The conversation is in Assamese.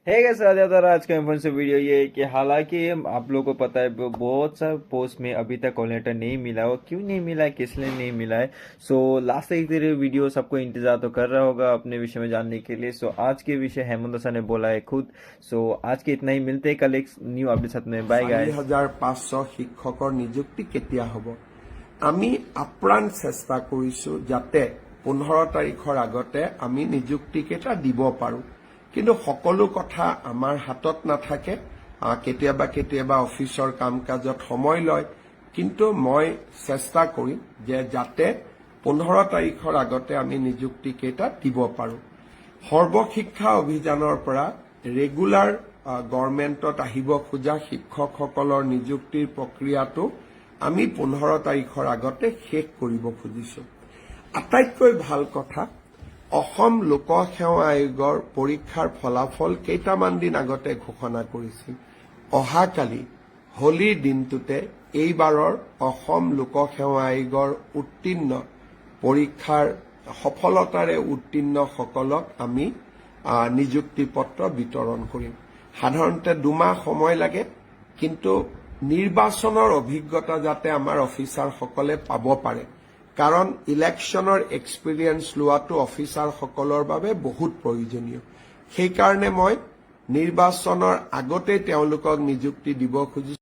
है गाइस, आज का इन्फॉर्मेशन वीडियो ये है कि हालांकि आप लोगों को पता है बहुत सा पोस्ट में अभी तक कॉल लेटर नहीं मिला हो। क्यों नहीं मिला है, किस लिए नहीं मिला है? लास्ट तक तेरे वीडियो सबको इंतजार तो कर रहा होगा अपने विषय में जानने के लिए। आज के विषय हेमंत सर ने बोला है खुद। आज के इतना ही, मिलते हैं कल एक न्यू अपडेट साथ में। Bye guys. 4500 শিক্ষকৰ নিযুক্তি কেতিয়া হ'ব? আমি আপ্ৰাণ চেষ্টা কৰিছো যাতে 15 তাৰিখৰ আগতে আমি নিযুক্তি কেইটা দিব পাৰো। কিন্তু সকলো কথা আমাৰ হাতত নাথাকে। কেতিয়াবা কেতিয়াবা অফিচৰ কাম কাজত সময় লয়। কিন্তু মই চেষ্টা কৰিম যে যাতে 15 তাৰিখৰ আগতে আমি নিযুক্তি কেইটা দিব পাৰো। সৰ্বশিক্ষা অভিযানৰ পৰা ৰেগুলাৰ গভৰ্ণমেণ্টত আহিব খোজা শিক্ষকসকলৰ নিযুক্তিৰ প্ৰক্ৰিয়াটো আমি 15 তাৰিখৰ আগতে শেষ কৰিব খুজিছো। আটাইতকৈ ভাল কথা, অসম লোকসেৱা আয়োগৰ পৰীক্ষাৰ ফলাফল কেইটামান দিন আগতে ঘোষণা কৰিছিল। অহাকালি হোলীৰ দিনটোতে এইবাৰৰ অসম লোকসেৱা আয়োগৰ উত্তীৰ্ণ পৰীক্ষাৰ সফলতাৰে উত্তীৰ্ণসকলক আমি নিযুক্তি পত্ৰ বিতৰণ কৰিম। সাধাৰণতে 2 মাহ সময় লাগে, কিন্তু নিৰ্বাচনৰ অভিজ্ঞতা যাতে আমাৰ অফিচাৰসকলে পাব পাৰে, কাৰণ ইলেকশ্যনৰ এক্সপিৰিয়েন্স লোৱাটো অফিচাৰসকলৰ বাবে বহুত প্ৰয়োজনীয়। সেইকাৰণে মই নিৰ্বাচনৰ আগতে তেওঁলোকক নিযুক্তি দিব খুজিছো।